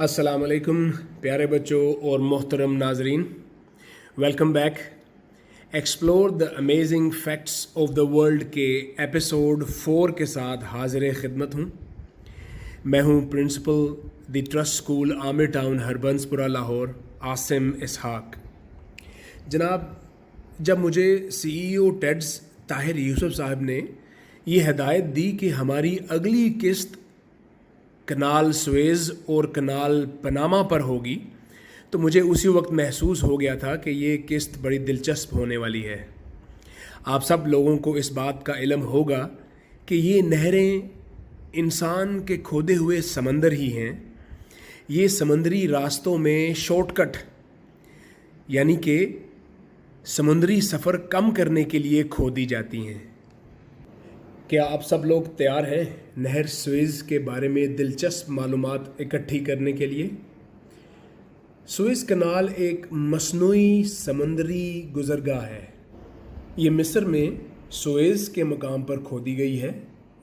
अस्सलाम वालेकुम प्यारे बच्चों और मोहतरम नाजरीन, welcome back. Explore the amazing facts of the world के एपिसोड 4 के साथ हाजिर खिदमत हूँ। मैं हूँ principal the Trust School Amir Town Harbanspura Lahore, Asim Ishaq. जनाब, जब मुझे CEO टेड्स ताहिर यूसुफ साहब ने ये हिदायत दी कि हमारी अगली किस्त कनाल सुएज़ और कनाल पनामा पर होगी, तो मुझे उसी वक्त महसूस हो गया था कि ये किस्त बड़ी दिलचस्प होने वाली है। आप सब लोगों को इस बात का इल्म होगा कि ये नहरें इंसान के खोदे हुए समंदर ही हैं। ये समंदरी रास्तों में शॉर्टकट यानी कि समुद्री सफ़र कम करने के लिए खोदी जाती हैं। क्या आप सब लोग तैयार हैं नहर सुएज़ के बारे में दिलचस्प मालूमात इकट्ठी करने के लिए? सुएज़ कनाल एक मसनूई समुद्री गुज़रगाह है। ये मिस्र में सुएज़ के मकाम पर खोदी गई है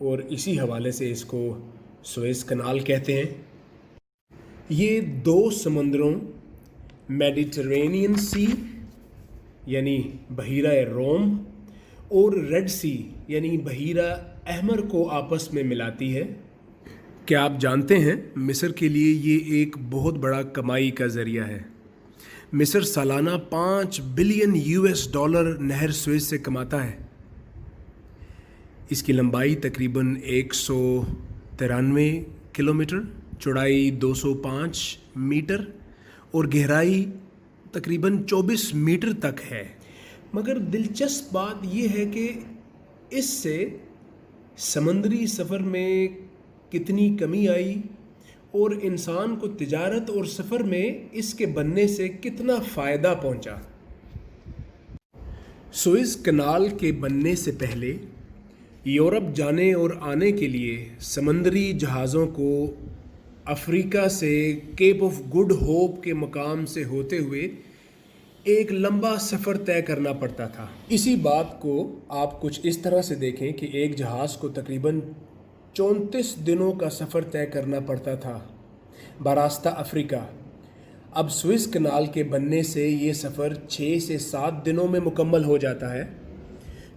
और इसी हवाले से इसको सुएज़ कनाल कहते हैं। ये दो समंदरों मेडिटरेनियन सी यानी बहीरा रोम और रेड सी यानी बहीरा अहमर को आपस में मिलाती है। क्या आप जानते हैं मिस्र के लिए ये एक बहुत बड़ा कमाई का ज़रिया है। मिस्र सालाना $5 बिलियन नहर सुएज़ से कमाता है। इसकी लंबाई तकरीबन 193 किलोमीटर, चौड़ाई 205 मीटर और गहराई तकरीबन 24 मीटर तक है। मगर दिलचस्प बात यह है कि इससे समंदरी सफ़र में कितनी कमी आई और इंसान को तिजारत और सफ़र में इसके बनने से कितना फ़ायदा पहुंचा। सुएज़ कनाल के बनने से पहले यूरोप जाने और आने के लिए समंदरी जहाज़ों को अफ्रीका से केप ऑफ गुड होप के मकाम से होते हुए एक लंबा सफ़र तय करना पड़ता था। इसी बात को आप कुछ इस तरह से देखें कि एक जहाज़ को तकरीबन 34 दिनों का सफ़र तय करना पड़ता था बरास्ता अफ्रीका। अब सुएज़ कनाल के बनने से ये सफ़र 6 से 7 दिनों में मुकम्मल हो जाता है।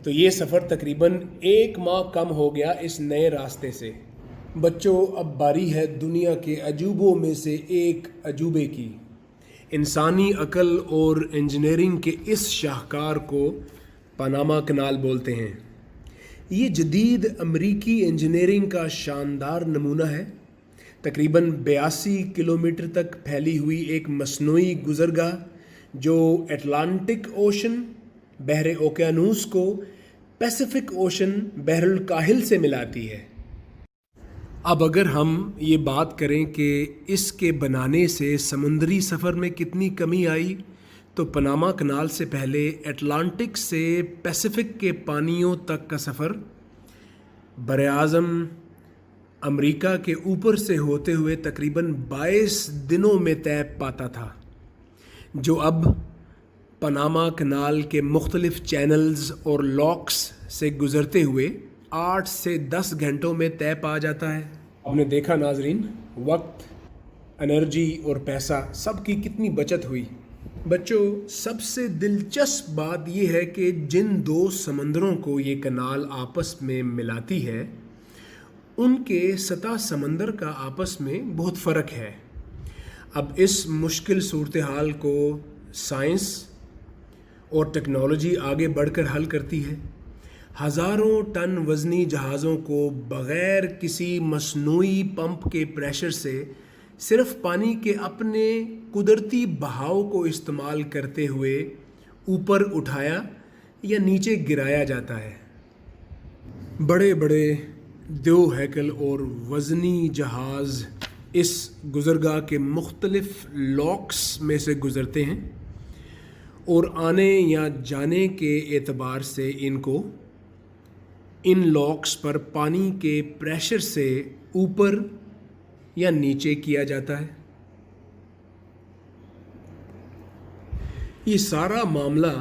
तो ये सफ़र तकरीबन 1 माह कम हो गया इस नए रास्ते से। बच्चों, अब बारी है दुनिया के अजूबों में से एक अजूबे की। इंसानी अकल और इंजीनियरिंग के इस शाहकार को पनामा कनाल बोलते हैं। ये जदीद अमरीकी इंजीनियरिंग का शानदार नमूना है। तकरीबन 82 किलोमीटर तक फैली हुई एक मसनूई गुज़रगाह जो अटलांटिक ओशन बहरे ओकेयानूस को पैसिफिक ओशन बहरुल काहिल से मिलाती है। अब अगर हम ये बात करें कि इसके बनाने से समुद्री सफ़र में कितनी कमी आई, तो पनामा कनाल से पहले अटलांटिक से पैसिफिक के पानियों तक का सफ़र बरआज़म अमेरिका के ऊपर से होते हुए तकरीबन 22 दिनों में तय पाता था, जो अब पनामा कनाल के मुख्तलिफ चैनल्स और लॉक्स से गुज़रते हुए 8 से 10 घंटों में तय पा जाता है। आपने देखा नाजरीन, वक्त, एनर्जी और पैसा सब की कितनी बचत हुई। बच्चों, सबसे दिलचस्प बात यह है कि जिन दो समंदरों को ये कनाल आपस में मिलाती है, उनके सतह समंदर का आपस में बहुत फ़र्क है। अब इस मुश्किल सूरत हाल को साइंस और टेक्नोलॉजी आगे बढ़कर हल करती है। हज़ारों टन वज़नी जहाज़ों को बग़ैर किसी मसनूई पंप के प्रेशर से सिर्फ़ पानी के अपने कुदरती बहाव को इस्तेमाल करते हुए ऊपर उठाया या नीचे गिराया जाता है। बड़े बड़े दो हैकल और वज़नी जहाज़ इस गुज़रगाह के मुख्तलिफ़ लॉक्स में से गुज़रते हैं और आने या जाने के एतबार से इनको इन लॉक्स पर पानी के प्रेशर से ऊपर या नीचे किया जाता है। ये सारा मामला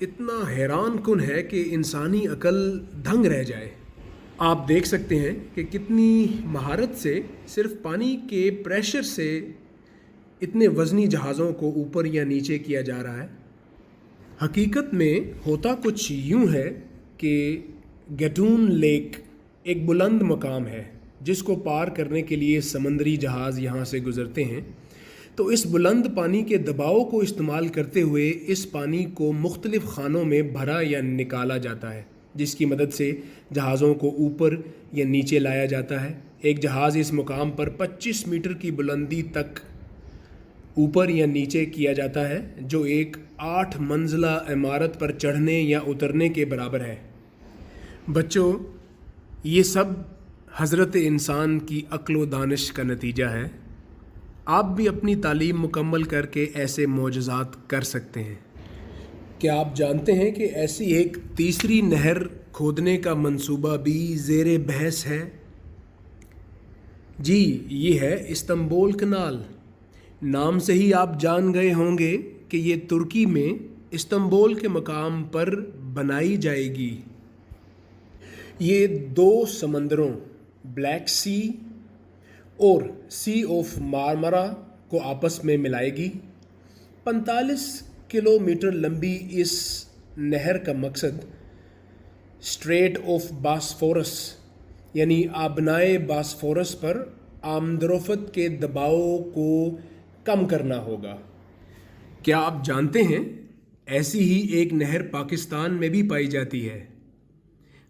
इतना हैरान कुन है कि इंसानी अकल दंग रह जाए। आप देख सकते हैं कि कितनी महारत से सिर्फ पानी के प्रेशर से اتنے وزنی جہازوں کو اوپر یا نیچے کیا جا رہا ہے؟ حقیقت میں ہوتا کچھ یوں ہے کہ گیٹون لیک ایک بلند مقام ہے جس کو پار کرنے کے لیے سمندری جہاز یہاں سے گزرتے ہیں، تو اس بلند پانی کے دباؤ کو استعمال کرتے ہوئے اس پانی کو مختلف خانوں میں بھرا یا نکالا جاتا ہے، جس کی مدد سے جہازوں کو اوپر یا نیچے لایا جاتا ہے۔ ایک جہاز اس مقام پر 25 میٹر کی بلندی تک اوپر یا نیچے کیا جاتا ہے، جو ایک 8 منزلہ عمارت پر چڑھنے یا اترنے کے برابر ہے۔ بچوں، یہ سب حضرت انسان کی عقل و دانش کا نتیجہ ہے۔ آپ بھی اپنی تعلیم مکمل کر کے ایسے معجزات کر سکتے ہیں۔ کیا آپ جانتے ہیں کہ ایسی ایک تیسری نہر کھودنے کا منصوبہ بھی زیر بحث ہے؟ جی، یہ ہے استنبول کنال۔ نام سے ہی آپ جان گئے ہوں گے کہ یہ ترکی میں استنبول کے مقام پر بنائی جائے گی۔ یہ 2 سمندروں بلیک سی اور سی آف مارمارا کو آپس میں ملائے گی۔ 45 کلومیٹر لمبی اس نہر کا مقصد اسٹریٹ آف باسفورس یعنی آبنائے باسفورس پر آمد و رفت کے دباؤ کو کم کرنا ہوگا۔ کیا آپ جانتے ہیں ایسی ہی ایک نہر پاکستان میں بھی پائی جاتی ہے؟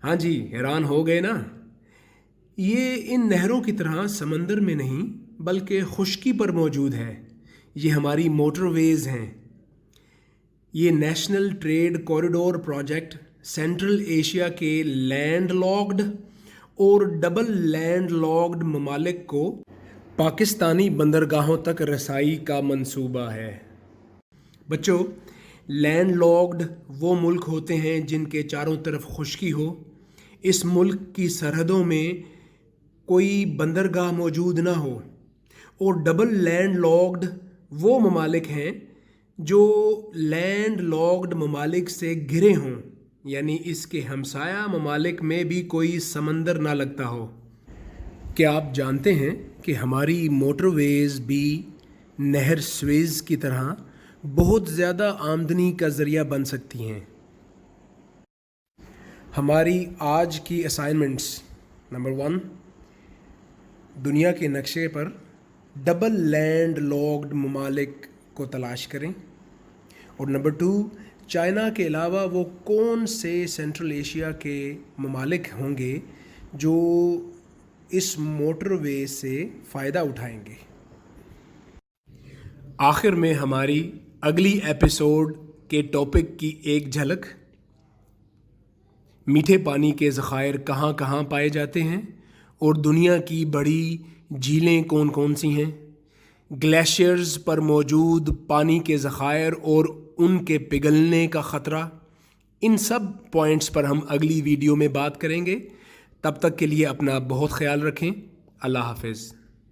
ہاں جی، حیران ہو گئے نا؟ یہ ان نہروں کی طرح سمندر میں نہیں بلکہ خشکی پر موجود ہے۔ یہ ہماری موٹر ویز ہیں۔ یہ national trade corridor project central Asia کے لینڈ لاکڈ اور ڈبل لینڈ لاکڈ ممالک کو پاکستانی بندرگاہوں تک رسائی کا منصوبہ ہے۔ بچوں، لینڈ لاکڈ وہ ملک ہوتے ہیں جن کے چاروں طرف خشکی ہو، اس ملک کی سرحدوں میں کوئی بندرگاہ موجود نہ ہو، اور ڈبل لینڈ لاکڈ وہ ممالک ہیں جو لینڈ لاکڈ ممالک سے گھرے ہوں، یعنی اس کے ہمسایہ ممالک میں بھی کوئی سمندر نہ لگتا ہو۔ کیا آپ جانتے ہیں کہ ہماری موٹر ویز بھی نہر سویز کی طرح بہت زیادہ آمدنی کا ذریعہ بن سکتی ہیں؟ ہماری آج کی اسائنمنٹس: نمبر 1، دنیا کے نقشے پر ڈبل لینڈ لاکڈ ممالک کو تلاش کریں، اور نمبر 2، چائنا کے علاوہ وہ کون سے سینٹرل ایشیا کے ممالک ہوں گے جو اس موٹر وے سے فائدہ اٹھائیں گے۔ آخر میں ہماری اگلی ایپیسوڈ کے ٹاپک کی ایک جھلک: میٹھے پانی کے ذخائر کہاں کہاں پائے جاتے ہیں اور دنیا کی بڑی جھیلیں کون کون سی ہیں، گلیشیئرز پر موجود پانی کے ذخائر اور ان کے پگھلنے کا خطرہ، ان سب پوائنٹس پر ہم اگلی ویڈیو میں بات کریں گے۔ تب تک کے لیے اپنا بہت خیال رکھیں۔ اللہ حافظ۔